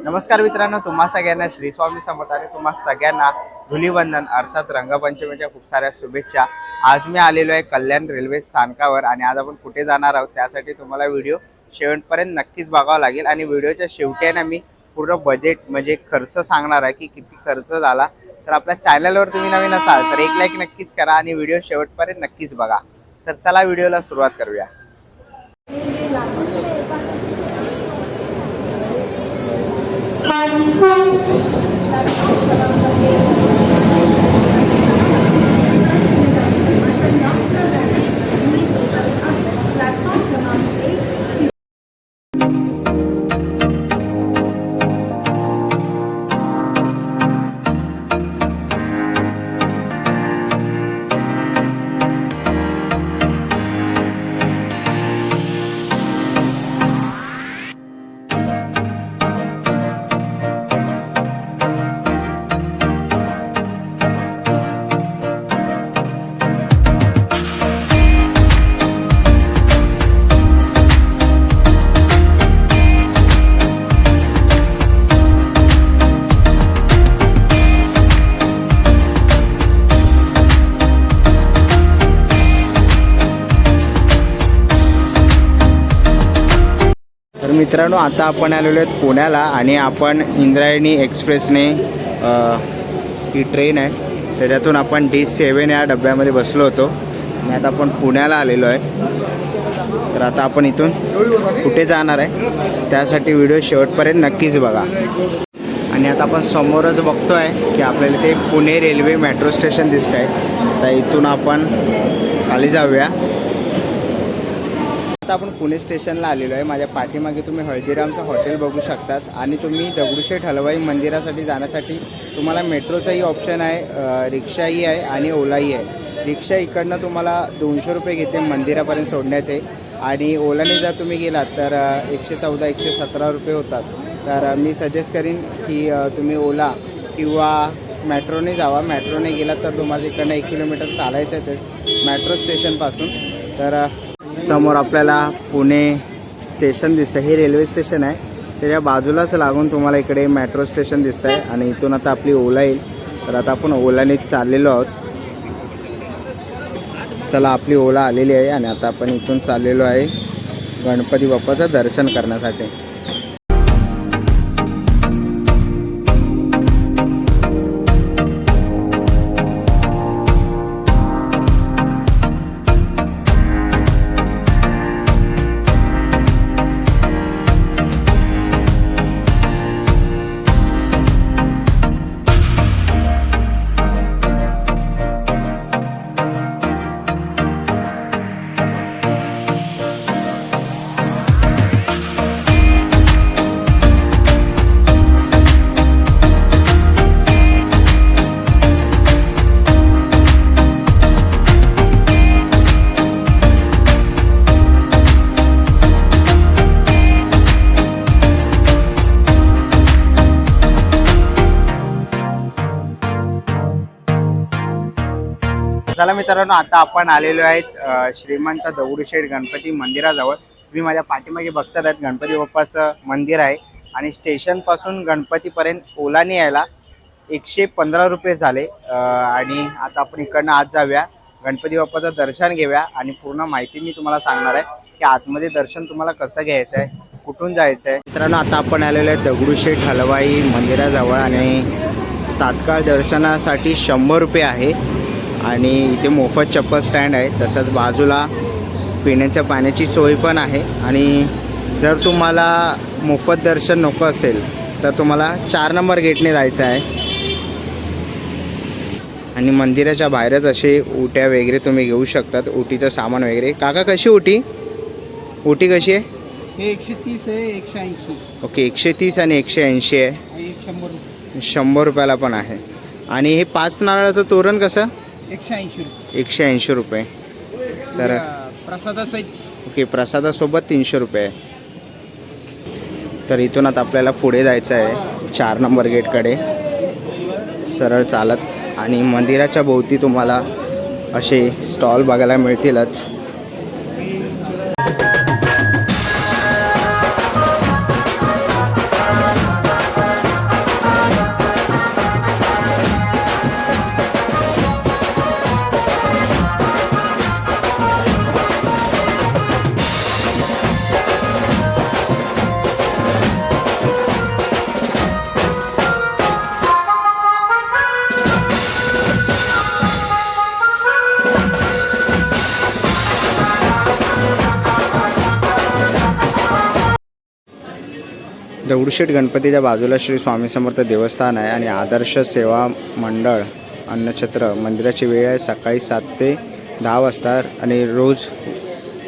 नमस्कार मित्रांनो, तुम्हा सगळ्यांना श्री स्वामी समर्थ आणि तुम्हा सगळ्यांना धुलीवंदन अर्थात रंगपंचमीच्या खूप साऱ्या शुभेच्छा। आज मी आलेलो आहे कल्याण रेल्वे स्थानकावर आणि आज आपण कुठे जाणार आहोत त्यासाठी तुम्हाला व्हिडिओ शेवटपर्यंत नक्कीच बघावा लागेल। आणि व्हिडिओच्या शेवटी ना मी पूर्ण बजेट म्हणजे खर्च सांगणार आहे की किती खर्च झाला। तर आपल्या चॅनलवर तुम्ही नवीन असाल तर एक लाईक नक्कीच करा आणि व्हिडिओ शेवटपर्यंत नक्कीच बघा। तर चला व्हिडिओला सुरुवात करूया। तर मित्रांनो, आता आपण आलेलो आहेत पुण्याला आणि आपण इंद्रायणी एक्सप्रेसने ही ट्रेन आहे त्याच्यातून आपण D7 या डब्यामध्ये बसलो होतो आणि आता आपण पुण्याला आलेलो आहे। तर आता आपण इथून कुठे जाणार आहे त्यासाठी व्हिडिओ शेवटपर्यंत नक्कीच बघा। आणि आता आपण समोरच बघतो आहे की आपल्याला ते पुणे रेल्वे मेट्रो स्टेशन दिसत आहे। तर इथून आपण खाली जाऊया। आता आपण पुणे स्टेशनला आलेलो आहे। माझ्या पाठीमागे तुम्ही हळदीरामचं हॉटेल बघू शकतात आणि तुम्ही दगडूशेठ हलवाई मंदिरासाठी जाण्यासाठी तुम्हाला मेट्रोचाही ऑप्शन आहे, रिक्षाही आहे आणि ओलाही आहे। रिक्षा इकडनं तुम्हाला 200 रुपये घेते मंदिरापर्यंत सोडण्याचे आणि ओलाने जर तुम्ही गेलात तर 114-117 रुपये होतात। तर मी सजेस्ट करीन की तुम्ही ओला किंवा मेट्रोने जावा। मेट्रोने गेलात तर तुम्हाला इकडनं 1 किलोमीटर चालायचं आहे ते मेट्रो स्टेशनपासून। तर समोर आपल्याला पुणे स्टेशन दिसतं, हे रेल्वे स्टेशन आहे त्याच्या बाजूलाच लागून तुम्हाला इकडे मेट्रो स्टेशन दिसतं आहे आणि इथून आता आपली ओला येईल। तर आता आपण ओलाने चाललेलो आहोत। चला, आपली ओला आलेली आहे आणि आता आपण इथून चाललेलो आहे गणपती बाप्पाचं दर्शन करण्यासाठी। चला मित्रांनो, आता आपण आलेलो आहेत श्रीमंत दगडूशेठ गणपती मंदिराजवळ। तुम्ही माझ्या पाठीमागे बघतात आहेत गणपती बाप्पाचं मंदिर आहे आणि स्टेशनपासून गणपतीपर्यंत ओलाने यायला 115 रुपये झाले। आणि आता आपण इकडनं आत जाऊया, गणपती बाप्पाचं दर्शन घेऊया आणि पूर्ण माहिती मी तुम्हाला सांगणार आहे की आतमध्ये दर्शन तुम्हाला कसं घ्यायचं आहे, कुठून जायचं आहे। मित्रांनो, आता आपण आलेलो आहे दगडूशेठ हलवाई मंदिराजवळ आणि तात्काळ दर्शनासाठी 100 रुपये आहे आणि इथे मोफत चप्पल स्टँड आहे। तसंच बाजूला पिण्याच्या पाण्याची सोय पण आहे आणि जर तुम्हाला मोफत दर्शन नको असेल तर तुम्हाला 4 नंबर गेटने जायचं आहे। आणि मंदिराच्या बाहेरच असे उट्या वगैरे तुम्ही घेऊ शकतात, उटीचं सामान वगैरे। काका, कशी उटी कशी आहे? हे 130 आहे, 180। ओके, 130 आणि 180 आहे। 100 रुपयाला पण आहे। आणि हे 5 नारळाचं तोरण कसं? 180 रुपये। 180 रुपये। तर प्रसादासहित ओके, प्रसादासोबत 300 रुपये। तर इथून आता आपल्याला पुढे जायचं आहे 4 नंबर गेटकडे सरळ चालत आणि मंदिराच्या भोवती तुम्हाला असे स्टॉल बघायला मिळतीलच। दगडूशेठ गणपतीच्या बाजूला श्री स्वामी समर्थ देवस्थान आहे आणि आदर्श सेवा मंडळ अन्नछत्र. मंदिराची वेळ आहे सकाळी 7 ते 10 वाजता आणि रोज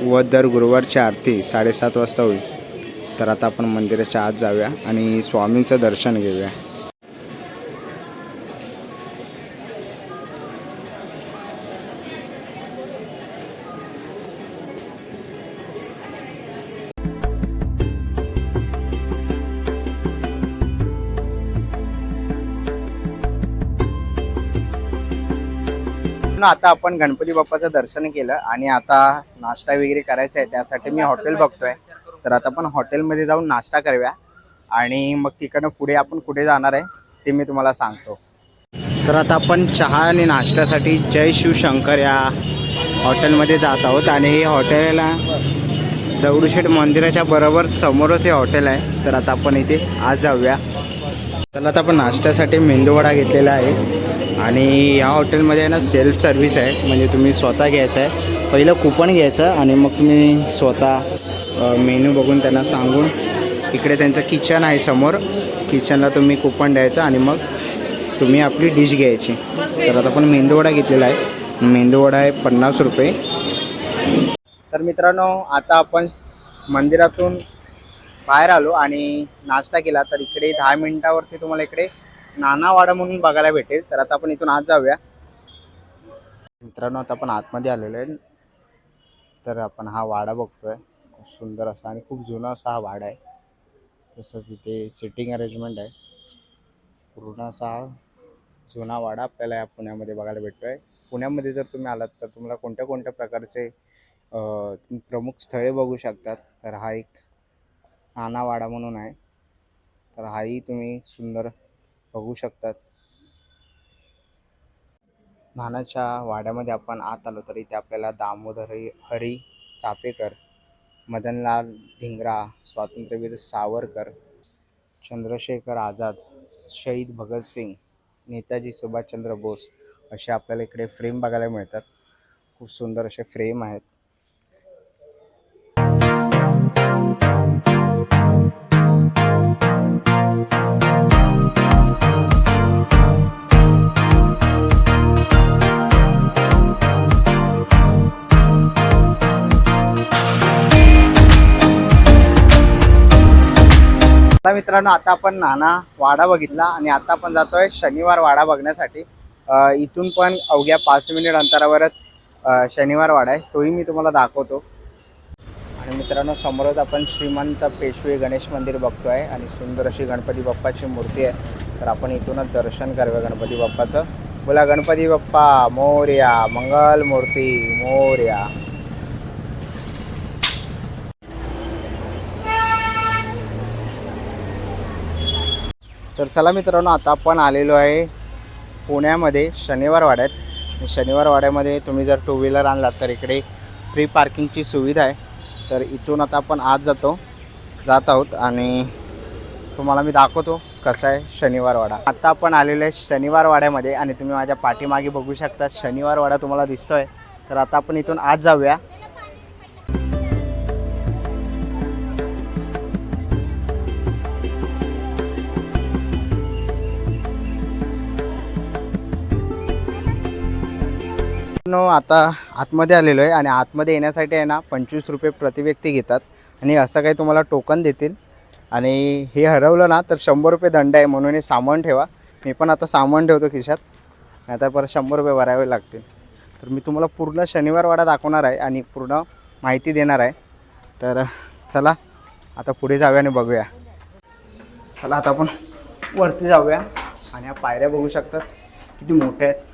व दर गुरुवारची आरती 7:30 वाजता होईल. तर आता आपण मंदिराच्या आत जाऊया आणि स्वामींचं दर्शन घेऊया. आता आपण गणपती बाप्पाचं दर्शन केलं आणि आता नाश्ता वगैरे करायचा आहे. त्यासाठी मी हॉटेल बघतोय. तर आता आपण हॉटेलमध्ये जाऊन नाश्ता करूया आणि मग तिकडनं पुढे आपण कुठे जाणार आहे ते मी तुम्हाला सांगतो. तर आता आपण चहा आणि नाश्त्यासाठी जय शिवशंकर या हॉटेलमध्ये जात आहोत आणि हे हॉटेल दगडूशेठ मंदिराच्या बरोबर समोरच हे हॉटेल आहे. तर आता आपण इथे आज जाऊया. चला आता आपण नाश्त्यासाठी मेंदूवडा घेतलेला आहे आणि या हॉटेलमध्ये आहे ना सेल्फ सर्व्हिस आहे. म्हणजे तुम्ही स्वतः घ्यायचं आहे. पहिलं कुपन घ्यायचं आणि मग तुम्ही स्वतः मेनू बघून त्यांना सांगून इकडे त्यांचं किचन आहे समोर. किचनला तुम्ही कुपन द्यायचं आणि मग तुम्ही आपली डिश घ्यायची. तर आता आपण मेंदूवडा घेतलेला आहे. मेंदूवडा आहे 50 रुपये. तर मित्रांनो आता आपण मंदिरातून बाहेर आलो आणि नाश्ता केला. तर इकडे 10 मिनिटावरती तुम्हाला इकडे नानावाडा म्हणून बघायला भेटेल. तर आता आपण इथून आत जाऊया. मित्रांनो आता आपण आतमध्ये आलेलो आहे. तर आपण हा वाडा बघतोय. खूप सुंदर असा आणि खूप जुना असा हा वाडा आहे. तसंच इथे सिटिंग अरेंजमेंट आहे. पूर्ण असा जुना वाडा आपल्याला या पुण्यामध्ये बघायला भेटतोय. पुण्यामध्ये जर तुम्ही आलात तर तुम्हाला कोणत्या कोणत्या प्रकारचे प्रमुख स्थळे बघू शकतात. तर हा एक नानावाडा म्हणून आहे. तर हाही तुम्ही सुंदर बघू शकतात. नानाच्या वाड्यामध्ये आपण आत आलो तर इथे आपल्याला दामोदर हरी चापेकर, मदनलाल धिंगरा, स्वातंत्र्यवीर सावरकर, चंद्रशेखर आझाद, शहीद भगतसिंग, नेताजी सुभाषचंद्र बोस असे आपल्याला इकडे फ्रेम बघायला मिळतात. खूप सुंदर असे फ्रेम आहेत. मित्रांनो आता आपण नाना वाडा बघितला आणि आता आपण जातोय शनिवार वाडा बघण्यासाठी. इथून पण अवघ्या 5 मिनिट अंतरावरच शनिवार वाडा आहे. तोही मी तुम्हाला दाखवतो. आणि मित्रांनो समोरच आपण श्रीमंत पेशवे गणेश मंदिर बघतोय आणि सुंदर अशी गणपती बाप्पाची मूर्ती आहे. तर आपण इथूनच दर्शन करूया गणपती बाप्पाचं. बोला गणपती बाप्पा मोरया, मंगल मूर्ती मोरया. तर चला मित्रांनो आता आपण आलेलो आहे पुण्यामध्ये शनिवार वाड्यात. शनिवार वाड्यामध्ये तुम्ही जर 2 व्हीलर आणलात तर इकडे फ्री पार्किंगची सुविधा आहे. तर इथून आता आपण आज जात आहोत आणि तुम्हाला मी दाखवतो कसा आहे शनिवार वाडा. आता आपण आलेलो आहे शनिवार वाड्यामध्ये आणि तुम्ही माझ्या पाठीमागे बघू शकता शनिवार वाडा तुम्हाला दिसतोय. तर आता आपण इथून आज जाऊया. आता आतमध्ये आलेलो आहे आणि आतमध्ये येण्यासाठी आहे ना 25 रुपये प्रति व्यक्ती घेतात आणि असं काही तुम्हाला टोकन देतील आणि हे हरवलं ना तर 100 रुपये दंड आहे. म्हणून हे सामान ठेवा. मी पण आता सामान ठेवतो खिशात, नाहीतर परत 100 रुपये भरावे लागतील. तर मी तुम्हाला पूर्ण शनिवार वाडा दाखवणार आहे आणि पूर्ण माहिती देणार आहे. तर चला आता पुढे जाऊया आणि बघूया. चला आता आपण वरती जाऊया आणि या पायऱ्या बघू शकतात किती मोठ्या आहेत.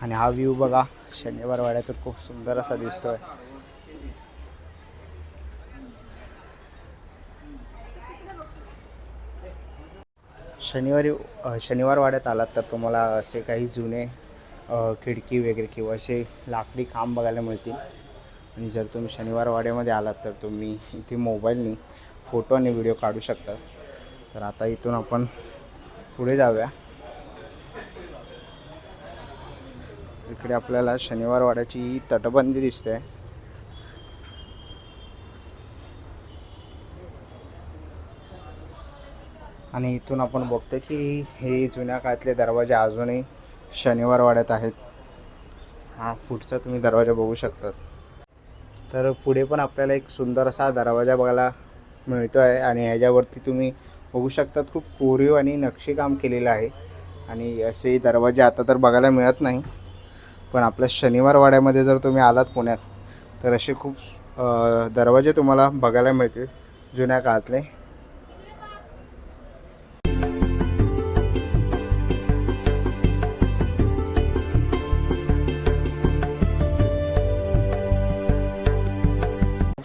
आणि हा व्ह्यू बघा शनिवार वाड्यात खूप सुंदर असा दिसतोय. शनिवार वाड्यात आलात तर तुम्हाला असे काही जुने खिडकी वगैरे किंवा असे लाकडी खांब बघायला मिळतील. आणि जर तुम्ही शनिवार वाड्यामध्ये आलात तर तुम्ही इथे मोबाईलनी फोटो आणि व्हिडिओ काढू शकता. तर आता इथून आपण पुढे जाऊया. इकडे आपल्याला शनिवार वाड्याची ही तटबंदी दिसते. आणि इथून आपण बघतो की हे जुन्या काळातले दरवाजे अजूनही शनिवार वाड्यात आहेत. हा पुढचा तुम्ही दरवाजा बघू शकतात. तर पुढे पण आपल्याला एक सुंदर असा दरवाजा बघायला मिळतो आहे आणि ह्याच्यावरती तुम्ही बघू शकतात खूप कोरीव आणि नक्षीकाम केलेलं आहे. आणि असे दरवाजे आता तर बघायला मिळत नाही, पण आपल्या शनिवार वाड्यामध्ये जर तुम्ही आलात पुण्यात तर असे खूप दरवाजे तुम्हाला बघायला मिळतील जुन्या काळातले.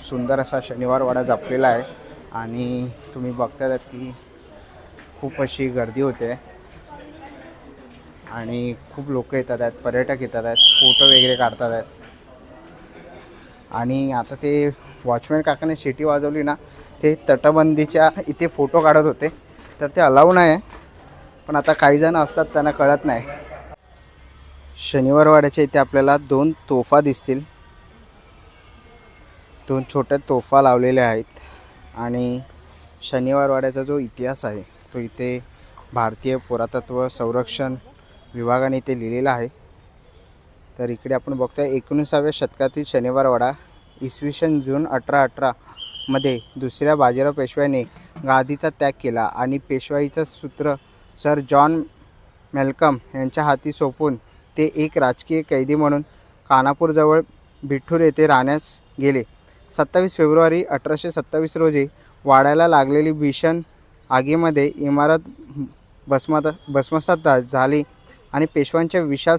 सुंदर असा शनिवार वाडा जपलेला आहे आणि तुम्ही बघताय की खूप अशी गर्दी होते आणि खूप लोक येतात आहेत, पर्यटक येतात आहेत, फोटो वगैरे काढतात आहेत. आणि आता ते वॉचमॅन काकाने शिटी वाजवली ना, ते तटबंदीच्या इथे फोटो काढत होते, तर ते अलाऊ नाही, पण आता काही जण असतात त्यांना कळत नाही. शनिवार वाड्याच्या इथे आपल्याला 2 तोफा दिसतील. 2 छोट्या तोफा लावलेल्या आहेत. आणि शनिवार वाड्याचा जो इतिहास आहे तो इथे भारतीय पुरातत्व संरक्षण विभागाने इथे लिहिलेला आहे. तर इकडे आपण बघतोय 19व्या शतकातील शनिवार वाडा इसवी सन जून 1818 मध्ये दुसऱ्या बाजीराव पेशव्याने गादीचा त्याग केला आणि पेशवाईचं सूत्र सर जॉन मॅल्कम यांच्या हाती सोपवून ते एक राजकीय कैदी म्हणून कानापूरजवळ बिठूर येथे राहण्यास गेले. 27 फेब्रुवारी 1827 रोजी वाड्याला लागलेली भीषण आगीमध्ये इमारत भस्मसात झाली आणि पेशव्यांच्या विशाल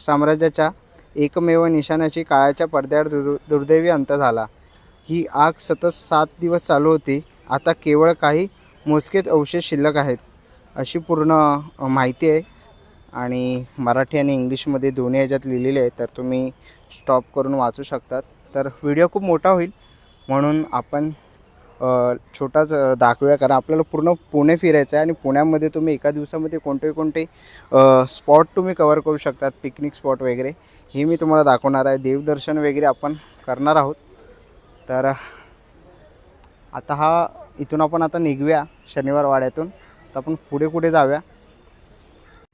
साम्राज्याच्या एकमेव निशाणाची काळाच्या पडद्यावर दुर्दैवी अंत झाला. ही आग सतत 7 दिवस चालू होती. आता केवळ काही मोजकेच अवशेष शिल्लक आहेत अशी पूर्ण माहिती आहे आणि मराठी आणि इंग्लिशमध्ये दोन्ही ह्याच्यात लिहिलेले आहे. तर तुम्ही स्टॉप करून वाचू शकतात. तर व्हिडिओ खूप मोठा होईल म्हणून आपण छोटाच दाखवूया, कारण आपल्याला पूर्ण पुणे फिरायचं आहे आणि पुण्यामध्ये तुम्ही एका दिवसामध्ये कोणते स्पॉट तुम्ही कवर करू शकतात, पिकनिक स्पॉट वगैरे, हे मी तुम्हाला दाखवणार आहे. देवदर्शन वगैरे आपण करणार आहोत. तर आता इथून आपण आता निघूया शनिवार वाड्यातून. तर आपण पुढे जाऊया.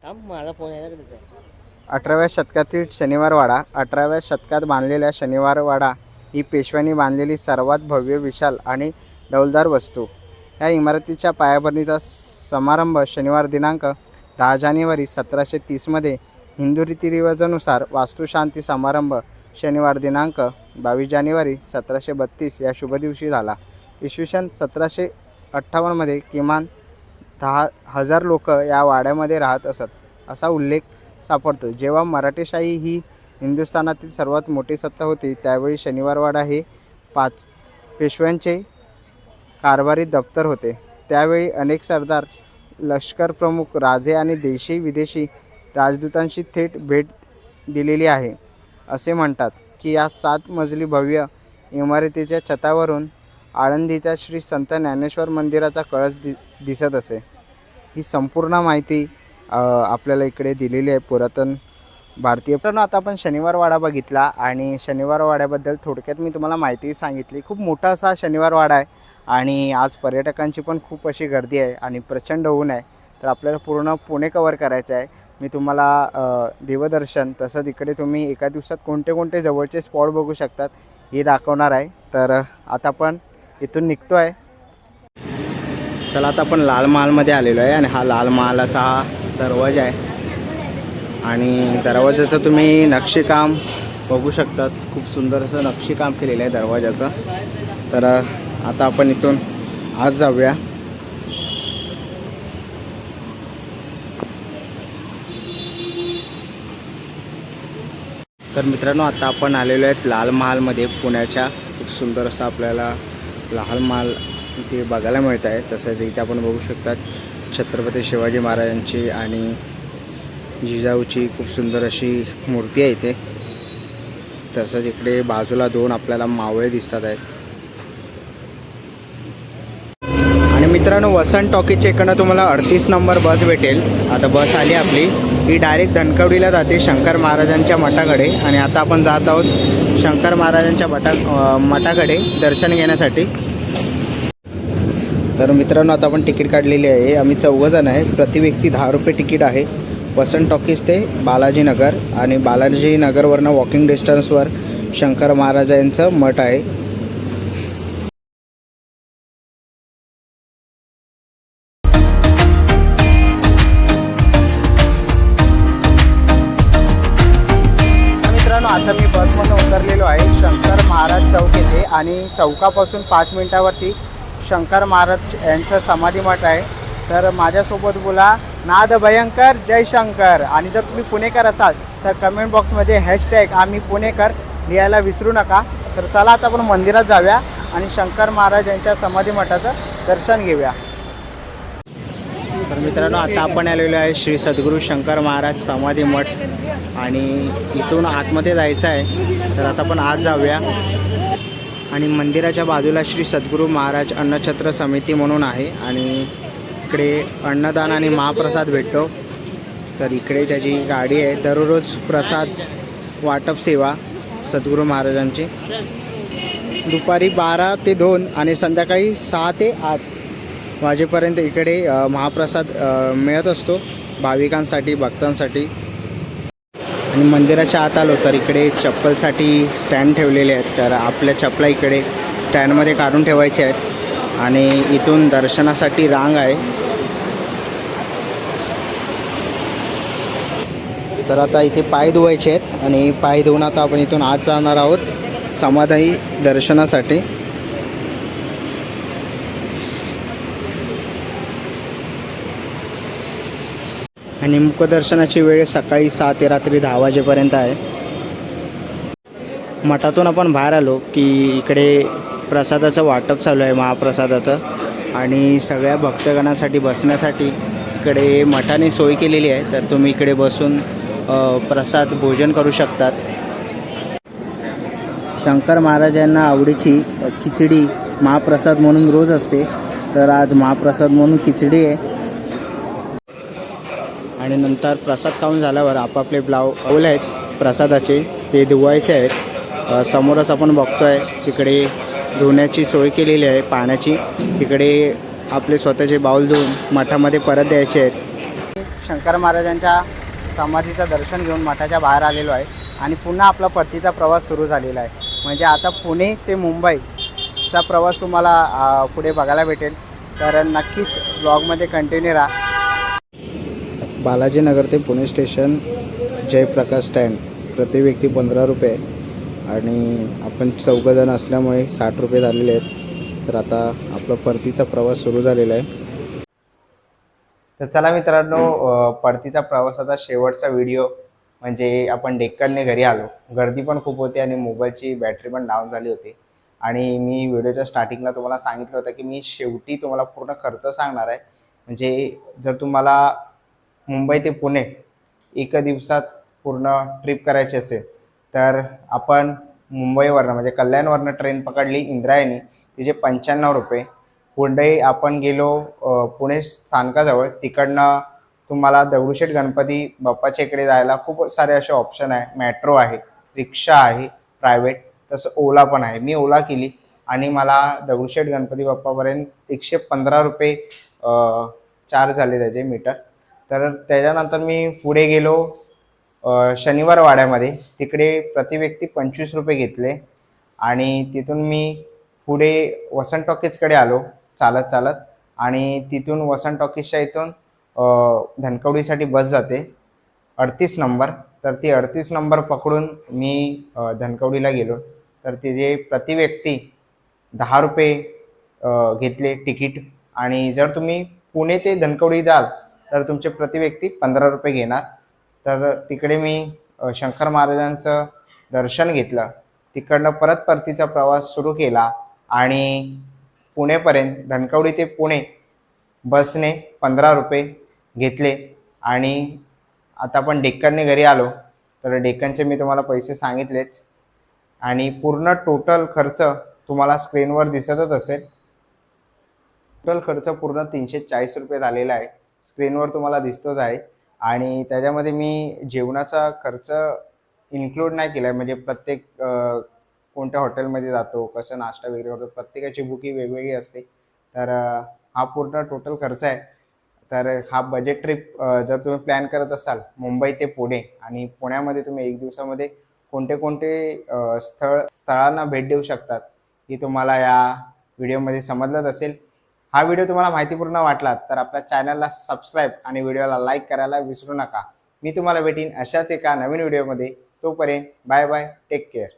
माझा फोन आहे. 18व्या शतकातील शनिवार वाडा. 18व्या शतकात बांधलेल्या शनिवार वाडा ही पेशव्यांनी बांधलेली सर्वात भव्य, विशाल आणि डौलदार वस्तू. या इमारतीच्या पायाभरणीचा समारंभ शनिवार दिनांक 10 जानेवारी 1730 मध्ये हिंदू रीतिरिवाजानुसार वास्तुशांती समारंभ शनिवार दिनांक 22 जानेवारी 1732 या शुभ दिवशी झाला. इसवी सन 1758 मध्ये किमान 10,000 लोक या वाड्यामध्ये राहत असत असा उल्लेख सापडतो. जेव्हा मराठेशाही ही हिंदुस्थानातील सर्वात मोठी सत्ता होती त्यावेळी शनिवारवाडा हे 5 पेशव्यांचे कारभारी दफ्तर होते. त्यावेळी अनेक सरदार, लष्कर प्रमुख, राजे आणि देशी विदेशी राजदूतांशी थेट भेट दिलेली आहे. असे म्हणतात की या 7 मजली भव्य इमारतीच्या छतावरून आळंदीच्या श्री संत ज्ञानेश्वर मंदिराचा कळस दिसत असे. ही संपूर्ण माहिती आपल्याला इकडे दिलेली आहे पुरातन भारतीय. तर आता आपण शनिवार वाडा बघितला आणि शनिवार वाड्याबद्दल थोडक्यात मी तुम्हाला माहिती सांगितली. खूप मोठा असा शनिवार वाडा आहे आणि आज पर्यटकांची पण खूप अशी गर्दी आहे आणि प्रचंड ऊन आहे. तर आपल्याला पूर्ण पुणे कवर करायचं आहे. मी तुम्हाला देवदर्शन तसंच इकडे तुम्ही एका दिवसात कोणते जवळचे स्पॉट बघू शकतात हे दाखवणार आहे. तर आता आपण इथून निघतो आहे. चला आता आपण लाल महालमध्ये आलेलो आहे आणि हा लाल महालाचा हा दरवाजा आहे आणि दरवाजाचं तुम्ही नक्षीकाम बघू शकतात. खूप सुंदर असं नक्षीकाम केलेलं आहे दरवाजाचं. तर आता आपण इथून आज जाऊया. तर मित्रांनो आता आपण आलेलो आहेत लाल महालमध्ये पुण्याच्या. खूप सुंदर असं आपल्याला लाल महाल इथे बघायला मिळत आहे. तसंच इथे आपण बघू शकतात छत्रपती शिवाजी महाराजांची आणि जिजाऊची खूप सुंदर अशी मूर्ती आहे इथे. तसंच इकडे बाजूला 2 आपल्याला मावळे दिसतात आहेत. आणि मी मित्रांनो, वसंत टॉकीजच्या इकडनं तुम्हाला 38 नंबर बस भेटेल. आता बस आली आपली, ही डायरेक्ट धनकवडीला जाते शंकर महाराजांच्या मठाकडे. आणि आता आपण जात आहोत शंकर महाराजांच्या मठाकडे दर्शन घेण्यासाठी. तर मित्रांनो, आता आपण तिकीट काढलेली आहे. आम्ही 4 जण आहे. प्रति व्यक्ती 10 रुपये तिकीट आहे. वसंत टॉकीज ते बालाजीनगर आणि बालाजीनगरवरनं वॉकिंग डिस्टन्सवर शंकर महाराजांचं मठ आहे. मित्रांनो, आता मी बसमधून उतरलेलो आहे शंकर महाराज चौक येथे. आणि चौकापासून 5 मिनिटावरती शंकर महाराज यांचं समाधी मठ आहे. तर माझ्यासोबत बोला नाद भयंकर जय शंकर. आणि जर तुम्ही पुणेकर असाल तर कमेंट बॉक्समध्ये हॅशटॅग आम्ही पुणेकर लिहायला विसरू नका. तर चला आता आपण मंदिरात जाऊया आणि शंकर महाराज यांच्या समाधी मठाचं दर्शन घेऊया. तर मित्रांनो, आता आपण आलेलो आहे श्री सद्गुरू शंकर महाराज समाधी मठ. आणि इथून आतमध्ये जायचं आहे. तर आता आपण आत जाऊया. आणि मंदिराच्या बाजूला श्री सद्गुरू महाराज अन्नछत्र समिती म्हणून आहे. आणि इकडे अन्नदान आणि महाप्रसाद भेटतो. तर इकडे त्याची गाडी आहे. दररोज प्रसाद वाटप सेवा सद्गुरू महाराजांची दुपारी 12 ते 2 आणि संध्याकाळी 6 ते 8 वाजेपर्यंत इकडे महाप्रसाद मिळत असतो भाविकांसाठी, भक्तांसाठी. आणि मंदिराच्या आत आलो तर इकडे चप्पलसाठी स्टँड ठेवलेले आहेत. तर आपल्या चपला इकडे स्टँडमध्ये काढून ठेवायचे आहेत. आणि इथून दर्शनासाठी रांग आहे. तर आता इथे पाय धुवायचे आहेत. आणि पाय धुवून आता आपण इथून आत जाणार आहोत समाधी दर्शनासाठी. आणि मुखदर्शनाची वेळ सकाळी 6 ते रात्री 10 वाजेपर्यंत आहे. मठातून आपण बाहेर आलो की इकडे प्रसादाचं वाटप चालू आहे, महाप्रसादाचं. आणि सगळ्या भक्तगणांसाठी बसण्यासाठी इकडे मठाने सोय केलेली आहे. तर तुम्ही इकडे बसून प्रसाद भोजन करू शकतात. शंकर महाराजांना आवडीची खिचडी महाप्रसाद म्हणून रोज असते. तर आज महाप्रसाद म्हणून खिचडी आहे. आणि नंतर प्रसाद खाऊन झाल्यावर आपापले बाऊल आहेत प्रसादाचे, ते धुवायचे आहेत. समोरच आपण बघतो आहे तिकडे धुण्याची सोय केलेली आहे पाण्याची. तिकडे आपले स्वतःचे बाऊल धुवून मठामध्ये परत द्यायचे आहेत. शंकर महाराजांच्या समाधीचं दर्शन घेऊन मठाच्या बाहेर आलेलो आहे. आणि पुन्हा आपला परतीचा प्रवास सुरू झालेला आहे. म्हणजे आता पुणे ते मुंबईचा प्रवास तुम्हाला पुढे बघायला भेटेल. तर नक्कीच ब्लॉगमध्ये कंटिन्यू राहा. बालाजीनगर ते पुणे स्टेशन जयप्रकाश स्टँड प्रति व्यक्ती 15 रुपये. आणि आपण 4 जण असल्यामुळे 60 रुपये झालेले आहेत. तर आता आपला परतीचा प्रवास सुरू झालेला आहे. तर चला मित्रांनो, परतीचा प्रवासाचा शेवटचा व्हिडिओ म्हणजे आपण डेक्कनने घरी आलो. गर्दी पण खूप होती आणि मोबाईलची बॅटरी पण डाऊन झाली होती. आणि मी व्हिडिओच्या स्टार्टिंगला तुम्हाला सांगितलं होतं की मी शेवटी तुम्हाला पूर्ण खर्च सांगणार आहे. म्हणजे जर तुम्हाला मुंबई ते पुणे 1 दिवसात पूर्ण ट्रिप करायची असेल तर आपण मुंबईवरनं म्हणजे कल्याणवरनं ट्रेन पकडली इंद्रायणी, तिचे 95 रुपये. पुढे आपण गेलो पुणे स्थानकाजवळ, तिकडनं तुम्हाला दगडूशेठ गणपती बाप्पाच्या इकडे जायला खूप सारे असे ऑप्शन आहे. मेट्रो आहे, रिक्षा आहे प्रायव्हेट, तसं ओला पण आहे. मी ओला केली आणि मला दगडूशेठ गणपती बाप्पापर्यंत 115 रुपये चार्ज झाले त्याचे मीटर. तर त्याच्यानंतर मी पुढे गेलो शनिवार वाड्यामध्ये. तिकडे प्रति व्यक्ती 25 रुपये घेतले. आणि तिथून मी पुढे वसंत टॉकीजकडे आलो चालत चालत. आणि तिथून वसंत टॉकीजच्या इथून धनकवडीसाठी बस जाते 38 नंबर. तर ती 38 नंबर पकडून मी धनकवडीला गेलो. तर तिथे प्रति व्यक्ती 10 रुपये घेतले तिकीट. आणि जर तुम्ही पुणे ते धनकवडी जाल तर तुमचे प्रति व्यक्ती 15 रुपये घेणार. तर तिकडे मी शंकर महाराजांचं दर्शन घेतलं. तिकडनं परत परतीचा प्रवास सुरू केला. आणि पुणेपर्यंत धनकवडी ते पुणे बसने 15 रुपये घेतले. आणि आता आपण डेक्कनने घरी आलो. तर डेक्कनचे मी तुम्हाला पैसे सांगितलेच. आणि पूर्ण टोटल खर्च तुम्हाला स्क्रीनवर दिसतच असेल. टोटल खर्च पूर्ण 340 रुपये झालेला आहे. स्क्रीनवर तुम्हाला दिसतोच आहे. आणि त्याच्यामध्ये मी जेवणाचा खर्च इन्क्लूड नाही केला आहे. म्हणजे प्रत्येक कोणत्या हॉटेलमध्ये जातो, कसं नाश्ता वगैरे होतो, प्रत्येकाची बुकिंग वेगवेगळी असते. तर हा पूर्ण टोटल खर्च आहे. तर हा बजेट ट्रिप जर तुम्ही प्लॅन करत असाल मुंबई ते पुणे, आणि पुण्यामध्ये तुम्ही 1 दिवसामध्ये कोणते कोणते स्थळांना भेट देऊ शकतात हे तुम्हाला या व्हिडिओमध्ये समजलंच असेल. हा व्हिडिओ तुम्हाला माहितीपूर्ण वाटला तर आपल्या चॅनलला सबस्क्राईब आणि व्हिडिओला लाईक करायला विसरू नका. मी तुम्हाला भेटीन अशाच एका नवीन व्हिडिओमध्ये. तोपर्यंत बाय बाय, टेक केअर.